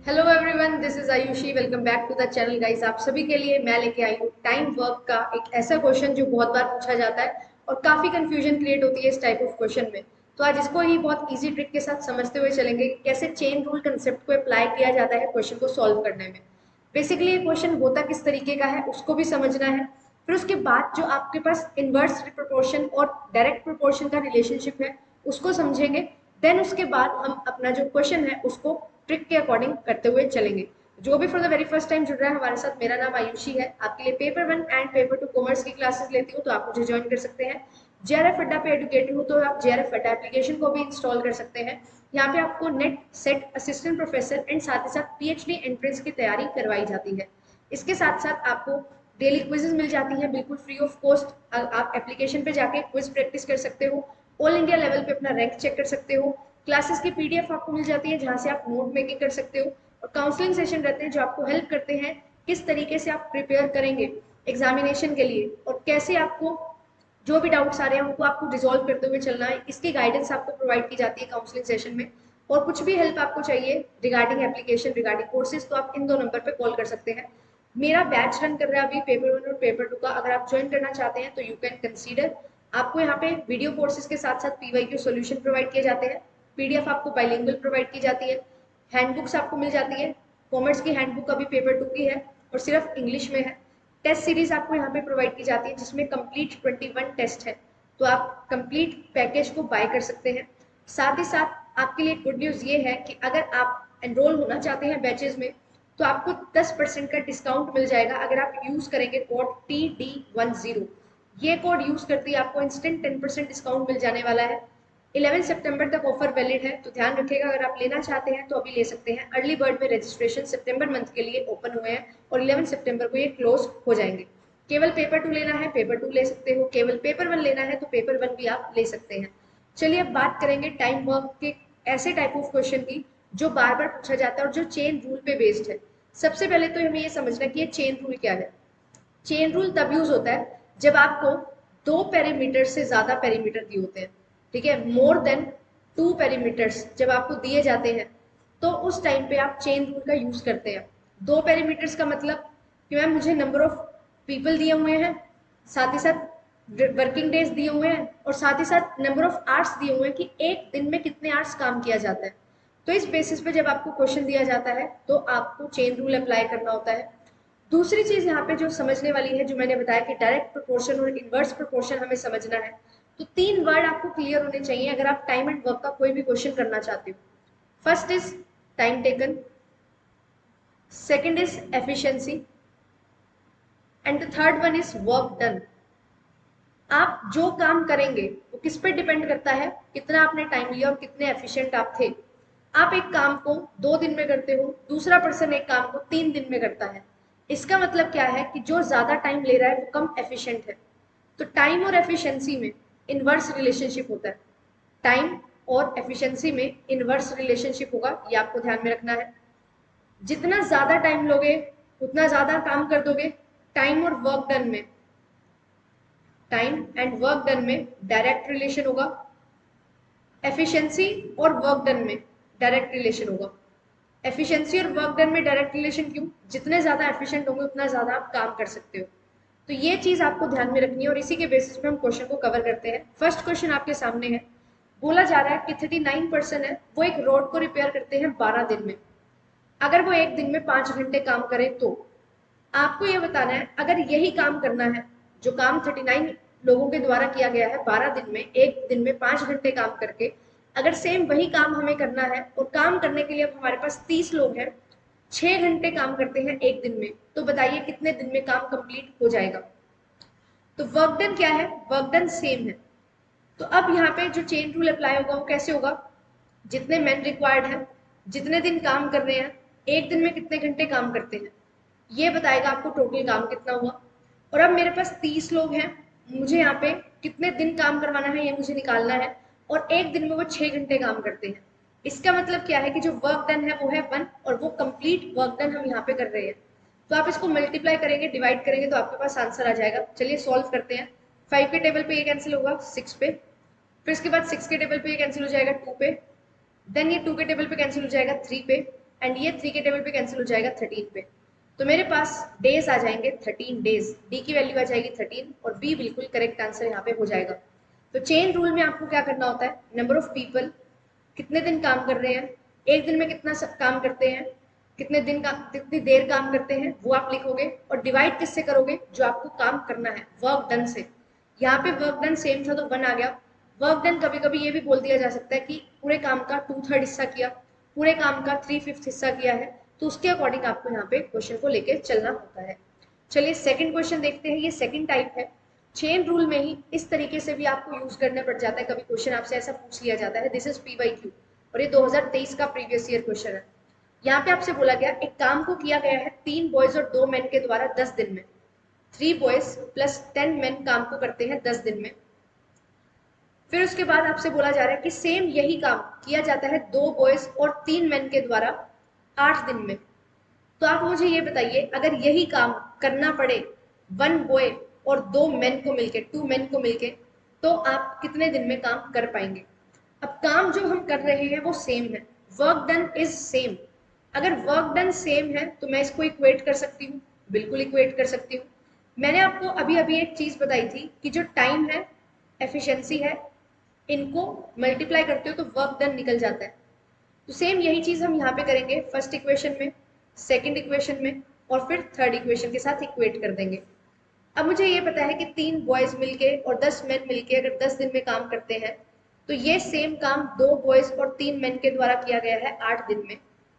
Hello everyone, this is Ayushi. Welcome back to the channel guys. आप सभी के लिए मैं लेके आई हूँ टाइम वर्क का एक ऐसा क्वेश्चन जो बहुत बार पूछा जाता है और काफी कंफ्यूजन क्रिएट होती है इस टाइप ऑफ क्वेश्चन में। तो आज इसको ही बहुत इजी ट्रिक के साथ समझते हुए चलेंगे कि कैसे चेन रूल कंसेप्ट को अप्लाई किया जाता है क्वेश्चन को सॉल्व करने में। बेसिकली ये क्वेश्चन होता किस तरीके का है उसको भी समझना है। फिर उसके बाद जो आपके पास इनवर्स प्रोपोर्शन और डायरेक्ट प्रोपोर्शन का रिलेशनशिप है उसको समझेंगे। देन उसके बाद हम अपना जो क्वेश्चन है उसको ट्रिक के अकॉर्डिंग करते हुए चलेंगे। जो भी for the very first time जुड़ रहा है हमारे साथ, मेरा नाम आयुषी है। आपके लिए पेपर 1 एंड पेपर 2 कॉमर्स की क्लासेस लेती हूँ, तो आप मुझे ज्वाइन कर सकते हैं। जेआरएफ अड्डा पे एडुकेटेड हो तो आप जेआरएफ अड्डा एप्लीकेशन को भी इंस्टॉल कर सकते हैं। यहाँ पे आपको net set assistant professor and साथ ही साथ पीएचडी एंट्रेंस की तैयारी करवाई जाती है। इसके साथ साथ आपको डेली क्विजेज मिल जाती है बिल्कुल फ्री ऑफ कॉस्ट। आप एप्लीकेशन पे जाके क्विज प्रैक्टिस कर सकते हो, ऑल इंडिया लेवल पे अपना रैंक चेक कर सकते हो। क्लासेस की पीडीएफ आपको मिल जाती है जहाँ से आप नोट मेकिंग कर सकते हो, और काउंसलिंग सेशन रहते हैं जो आपको हेल्प करते हैं किस तरीके से आप प्रिपेयर करेंगे एग्जामिनेशन के लिए, और कैसे आपको जो भी डाउट्स आ रहे हैं उनको आपको रिजॉल्व करते हुए चलना है। इसकी गाइडेंस आपको प्रोवाइड की जाती है काउंसलिंग सेशन में। और कुछ भी हेल्प आपको चाहिए रिगार्डिंग एप्लीकेशन, रिगार्डिंग कोर्सेज, तो आप इन दो नंबर पर कॉल कर सकते हैं। मेरा बैच रन कर रहा है अभी पेपर 1 और पेपर 2 का। अगर आप ज्वाइन करना चाहते हैं तो यू कैन कंसीडर। आपको यहाँ पे वीडियो कोर्सेज के साथ साथ पीवाईक्यू सॉल्यूशन प्रोवाइड किए जाते हैं। पीडीएफ आपको बाइलिंगुअल प्रोवाइड की जाती है। हैंडबुक्स आपको मिल जाती है। कॉमर्स की हैंडबुक अभी पेपर 2 की है और सिर्फ इंग्लिश में है। टेस्ट सीरीज आपको यहाँ पे प्रोवाइड की जाती है जिसमें कंप्लीट 21 टेस्ट है, तो आप कंप्लीट पैकेज को बाय कर सकते हैं। साथ ही साथ आपके लिए गुड न्यूज़ ये है कि अगर आप एनरोल होना चाहते हैं बैचेज में तो आपको 10% का डिस्काउंट मिल जाएगा अगर आप यूज़ करेंगे कोड TD10। ये कोड यूज़ करते ही आपको इंस्टेंट 10% डिस्काउंट मिल जाने वाला है। 11 सितंबर तक ऑफर वैलिड है, तो ध्यान रखिएगा। अगर आप लेना चाहते हैं तो अभी ले सकते हैं। अर्ली बर्ड में रजिस्ट्रेशन सितंबर मंथ के लिए ओपन हुए हैं और 11 सितंबर को ये क्लोज हो जाएंगे। केवल पेपर 2 लेना है पेपर 2 ले सकते हो, केवल पेपर 1 लेना है तो पेपर 1 भी आप ले सकते हैं। चलिए अब बात करेंगे टाइम वर्क के ऐसे टाइप ऑफ क्वेश्चन की जो बार बार पूछा जाता है और जो चेन रूल पे बेस्ड है। सबसे पहले तो हमें ये समझना कि ये चेन रूल क्या है। चेन रूल तब यूज होता है जब आपको 2 पेरीमीटर से ज्यादा पेरीमीटर दिए होते हैं। ठीक है, मोर देन 2 पेरीमीटर्स जब आपको दिए जाते हैं तो उस टाइम पे आप चेन रूल का यूज करते हैं। 2 पेरीमीटर्स का मतलब कि मैम मुझे नंबर ऑफ पीपल दिए हुए हैं, साथ ही साथ वर्किंग डेज दिए हुए हैं, और साथ ही साथ नंबर ऑफ आवर्स दिए हुए हैं कि एक दिन में कितने आवर्स काम किया जाता है। तो इस बेसिस पे जब आपको क्वेश्चन दिया जाता है तो आपको चेन रूल अप्लाई करना होता है। दूसरी चीज यहाँ पे जो समझने वाली है, जो मैंने बताया कि डायरेक्ट प्रोपोर्शन और इनवर्स प्रोपोर्शन हमें समझना है, तो 3 वर्ड आपको क्लियर होने चाहिए अगर आप टाइम एंड वर्क का कोई भी क्वेश्चन करना चाहते हो। First is time taken, second is efficiency, and the third one is work done. आप जो काम करेंगे वो किस पे डिपेंड करता है, कितना आपने टाइम लिया और कितने एफिशिएंट आप थे। आप एक काम को 2 दिन में करते हो, दूसरा पर्सन एक काम को 3 दिन में करता है। इसका मतलब क्या है कि जो ज्यादा टाइम ले रहा है वो कम एफिशिएंट है। तो टाइम और एफिशिएंसी में इनवर्स रिलेशनशिप होता है। टाइम और एफिशिएंसी में इनवर्स रिलेशनशिप होगा, ये आपको ध्यान में रखना है। जितना ज्यादा टाइम लोगे उतना ज्यादा काम कर दोगे। टाइम और वर्क डन में, टाइम एंड वर्क डन में डायरेक्ट रिलेशन होगा। एफिशिएंसी और वर्क डन में डायरेक्ट रिलेशन होगा। एफिशिएंसी और वर्क डन में डायरेक्ट रिलेशन क्यों? जितने ज्यादा एफिशिएंट होंगे उतना ज्यादा आप काम कर सकते हो। तो ये चीज आपको ध्यान में रखनी है और इसी के बेसिस पे हम क्वेश्चन को कवर करते हैं। फर्स्ट क्वेश्चन आपके सामने है। बोला जा रहा है कि 39% है वो एक रोड को रिपेयर करते हैं 12 दिन में। अगर वो एक दिन में 5 घंटे काम करे तो आपको ये बताना है अगर यही काम करना है जो काम 39 लोगों के द्वारा किया गया है 12 दिन में, एक दिन में 5 घंटे काम करके, अगर सेम वही काम हमें करना है और काम करने के लिए अब हमारे पास 30 लोग हैं, 6 घंटे काम करते हैं एक दिन में, तो बताइए कितने दिन में काम कंप्लीट हो जाएगा। तो वर्क डन क्या है? वर्क डन सेम है। तो अब यहाँ पे जो चेन रूल अप्लाई होगा वो कैसे होगा? जितने मैन रिक्वायर्ड है, जितने दिन काम कर रहे हैं, एक दिन में कितने घंटे काम करते हैं, ये बताएगा आपको टोटल काम कितना हुआ। और अब मेरे पास 30 लोग हैं, मुझे यहाँ पे कितने दिन काम करवाना है ये मुझे निकालना है, और एक दिन में वो 6 घंटे काम करते हैं। इसका मतलब क्या है कि जो वर्क डन है वो है 1 और वो कंप्लीट वर्क डन हम यहाँ पे कर रहे हैं। तो आप इसको मल्टीप्लाई करेंगे, डिवाइड करेंगे तो आपके पास आंसर आ जाएगा। चलिए सॉल्व करते हैं। 5 के टेबल पे ये कैंसिल होगा 6 पे, फिर इसके बाद 6 के टेबल पे ये कैंसिल हो जाएगा 2 पे, देन ये 2 के टेबल पे कैंसिल हो जाएगा 3 पे, एंड ये 3 के टेबल पे कैंसिल हो जाएगा 13 पे। तो मेरे पास डेज आ जाएंगे 13 डेज, डी की वैल्यू आ जाएगी 13 और बी बिल्कुल करेक्ट आंसर यहाँ पे हो जाएगा। तो चेन रूल में आपको क्या करना होता है, नंबर ऑफ पीपल कितने दिन काम कर रहे हैं, एक दिन में कितना काम करते हैं, कितने दिन का कितनी देर काम करते हैं वो आप लिखोगे और डिवाइड किससे करोगे, जो आपको काम करना है वर्क डन से। यहाँ पे वर्क डन सेम था तो 1 आ गया। वर्क डन कभी कभी ये भी बोल दिया जा सकता है कि पूरे काम का 2/3 हिस्सा किया, पूरे काम का 3/5 हिस्सा किया है, तो उसके अकॉर्डिंग आपको यहाँ पे क्वेश्चन को लेकर चलना होता है। चलिए सेकंड क्वेश्चन देखते हैं, ये सेकंड टाइप है। चेन रूल में ही इस तरीके से भी आपको यूज करना पड़ जाता है, कभी क्वेश्चन आपसे ऐसा पूछ लिया जाता है। दिस इज P/Q और ये 2023 का प्रीवियस ईयर क्वेश्चन है। यहाँ पे आपसे बोला गया एक काम को किया गया है 3 बॉयज और 2 मेन के द्वारा 10 दिन में। 3 बॉयज प्लस 10 मेन काम को करते हैं 10 दिन में। फिर उसके बाद आपसे बोला जा रहा है कि सेम यही काम किया जाता है 2 बॉयज और 3 मेन के द्वारा 8 दिन में। तो आप मुझे ये बताइए, अगर यही काम करना पड़े 1 बॉय और 2 मेन को मिलके, 2 मेन को मिलके, तो आप कितने दिन में काम कर पाएंगे। अब काम जो हम कर रहे हैं वो सेम है, वर्क डन इज सेम। अगर वर्क डन सेम है तो मैं इसको इक्वेट कर सकती हूँ, बिल्कुल इक्वेट कर सकती हूँ। मैंने आपको अभी अभी एक चीज बताई थी कि जो टाइम है, एफिशिएंसी है, इनको मल्टीप्लाई करते हो तो वर्क डन निकल जाता है। तो सेम यही चीज हम यहाँ पे करेंगे, फर्स्ट इक्वेशन में, सेकंड इक्वेशन में और फिर थर्ड इक्वेशन के साथ इक्वेट कर देंगे। अब मुझे ये पता है कि 3 बॉयज मिलके और 10 मेन मिलके अगर 10 दिन में काम करते हैं, तो ये सेम काम 2 बॉयज और 3 मेन के द्वारा किया गया है 8 दिन में।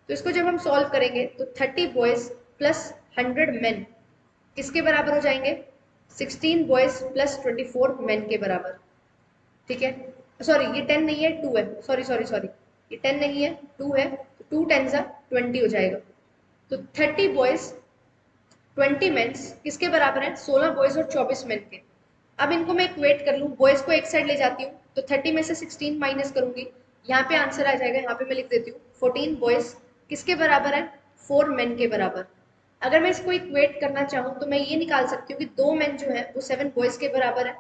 तो इसको जब हम सॉल्व करेंगे तो 30 बॉयज प्लस 100 मेन किसके बराबर हो जाएंगे, 16 बॉयज प्लस 24 मेन के बराबर। ठीक है, सॉरी ये 10 नहीं है 2 है, सॉरी सॉरी सॉरी, ये 10 नहीं है 2 है, तो 2 10 20 हो जाएगा। तो 30 बॉयज 20 मेंस किसके बराबर है, 16 बॉयज और 24 मेन के। अब इनको मैं इक्वेट कर लूँ, बॉयज को एक साइड ले जाती हूँ तो 30 में से 16 माइनस करूंगी, यहाँ पे आंसर आ जाएगा, यहाँ पे मैं लिख देती हूँ 14 बॉयज किसके बराबर है, 4 मेन के बराबर। अगर मैं इसको इक्वेट करना चाहूँ तो मैं ये निकाल सकती हूँ कि 2 मेन जो है वो 7 बॉयज के बराबर है।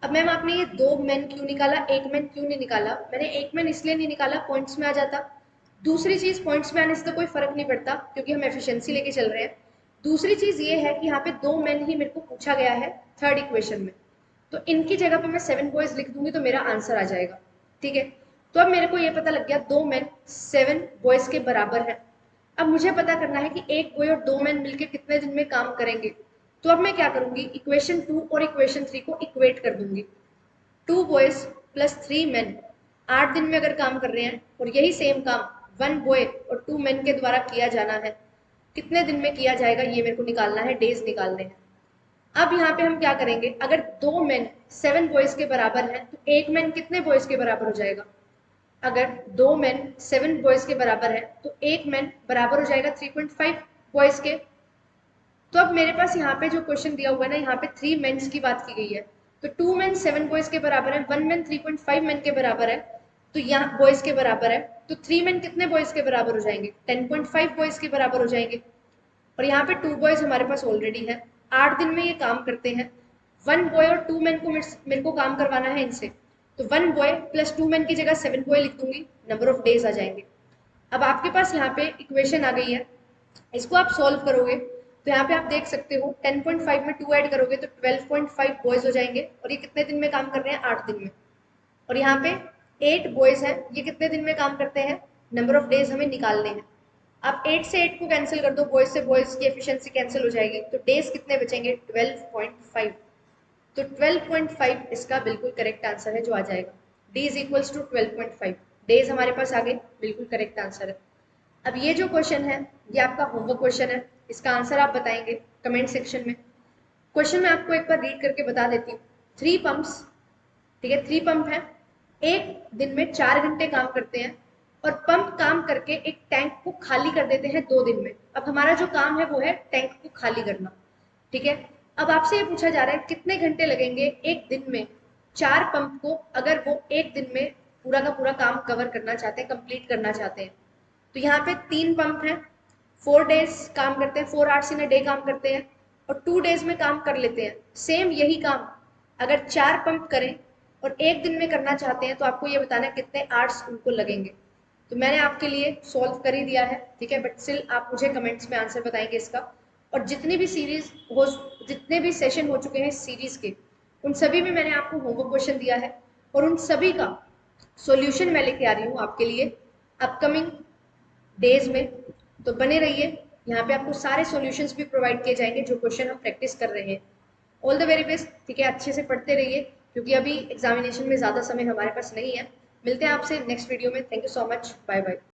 अब मैम आपने ये 2 मेन क्यों निकाला, 1 मेन क्यों नहीं निकाला, मैंने 1 मेन इसलिए नहीं निकाला, पॉइंट्स में आ जाता। दूसरी चीज, पॉइंट्स में आने से तो कोई फर्क नहीं पड़ता क्योंकि हम एफिशिएंसी लेके चल रहे हैं। दूसरी चीज ये है कि यहाँ पे 2 मेन ही मेरे को पूछा गया है थर्ड इक्वेशन में, तो इनकी जगह पे मैं 7 बॉयज लिख दूंगी तो मेरा आंसर आ जाएगा। ठीक है, तो अब मेरे को ये पता लग गया 2 मेन 7 बॉयज के बराबर है। अब मुझे पता करना है कि 1 बॉय और 2 मेन मिलके कितने दिन में काम करेंगे। तो अब मैं क्या करूंगी, इक्वेशन 2 और इक्वेशन 3 को इक्वेट कर दूंगी। 2 बॉयज प्लस 3 मेन 8 दिन में अगर काम कर रहे हैं और यही सेम काम 1 बॉय और 2 मेन के द्वारा किया जाना है, कितने दिन में किया जाएगा ये मेरे को निकालना है, डेज निकालने हैं। अब यहाँ पे हम क्या करेंगे, अगर 2 मेन 7 बॉयज के बराबर है तो 1 मेन कितने बॉयज के बराबर हो जाएगा। अगर 2 मेन 7 बॉयज के बराबर है तो 1 मेन बराबर हो जाएगा 3.5 बॉयज के। तो अब मेरे पास यहाँ पे जो क्वेश्चन दिया हुआ है ना, यहाँ पे 3 मेंस की बात की गई है, तो 2 मेन 7 बॉयज के बराबर है, 1 मेन 3.5 मेन के बराबर है, तो यहाँ बॉयज के बराबर है, तो 3 मेन कितने बॉयज के बराबर हो जाएंगे, 10.5 बॉयज के बराबर हो जाएंगे। और यहाँ पे 2 बॉयज हमारे पास ऑलरेडी है, 8 दिन में ये काम करते हैं। 1 बॉय और 2 मेन को मेरे को काम करवाना है इनसे, तो 1 बॉय प्लस 2 मेन की जगह 7 बॉय लिख दूंगी, नंबर ऑफ डेज आ जाएंगे। अब आपके पास यहाँ पे इक्वेशन आ गई है, इसको आप सॉल्व करोगे तो यहाँ पे आप देख सकते हो 10.5 में 2 ऐड करोगे तो 12.5 बॉयज हो जाएंगे और ये कितने दिन में काम कर रहे हैं, 8 दिन में। और यहाँ पे 8 बॉयज हैं, ये कितने दिन में काम करते हैं, नंबर ऑफ डेज हमें निकालने हैं। आप 8 से 8 को कैंसिल कर दो, बॉयज से बॉयज की एफिशिएंसी कैंसिल हो जाएगी, तो डेज कितने बचेंगे, 12.5। तो 12.5 इसका बिल्कुल करेक्ट आंसर है जो आ जाएगा, D is equals to 12.5 days हमारे पास आ गए, बिल्कुल करेक्ट आंसर है। अब ये जो क्वेश्चन है ये आपका होमवर्क क्वेश्चन है, इसका आंसर आप बताएंगे कमेंट सेक्शन में। क्वेश्चन मैं आपको एक बार रीड करके बता देती हूँ। 3 पंप्स, ठीक है 3 पंप है, एक दिन में 4 घंटे काम करते हैं और पंप काम करके एक टैंक को खाली कर देते हैं 2 दिन में। अब हमारा जो काम है वो है टैंक को खाली करना। ठीक है, अब आपसे ये पूछा जा रहा है कितने घंटे लगेंगे एक दिन में 4 पंप को, अगर वो एक दिन में पूरा का पूरा काम कवर करना चाहते हैं, कंप्लीट करना चाहते हैं। तो यहाँ पे 3 पंप हैं, 4 डेज काम करते हैं, 4 आवर्स इन अ डे काम करते हैं और 2 डेज में काम कर लेते हैं। सेम यही काम अगर 4 पंप करें और एक दिन में करना चाहते हैं तो आपको ये बताना है कितने आवर्स उनको लगेंगे। तो तो मैंने आपके लिए सॉल्व कर ही दिया है, ठीक है, बट स्टिल आप मुझे कमेंट्स में आंसर बताएंगे इसका। और जितनी भी सीरीज हो, जितने भी सेशन हो चुके हैं सीरीज के, उन सभी में मैंने आपको होमवर्क क्वेश्चन दिया है और उन सभी का सॉल्यूशन मैं लेके आ रही हूँ आपके लिए अपकमिंग डेज में। तो बने रहिए, यहाँ पे आपको सारे सॉल्यूशंस भी प्रोवाइड किए जाएंगे जो क्वेश्चन हम प्रैक्टिस कर रहे हैं। ऑल द वेरी बेस्ट, ठीक है, अच्छे से पढ़ते रहिए क्योंकि अभी एग्जामिनेशन में ज़्यादा समय हमारे पास नहीं है। मिलते हैं आपसे नेक्स्ट वीडियो में। Thank you so much, bye bye.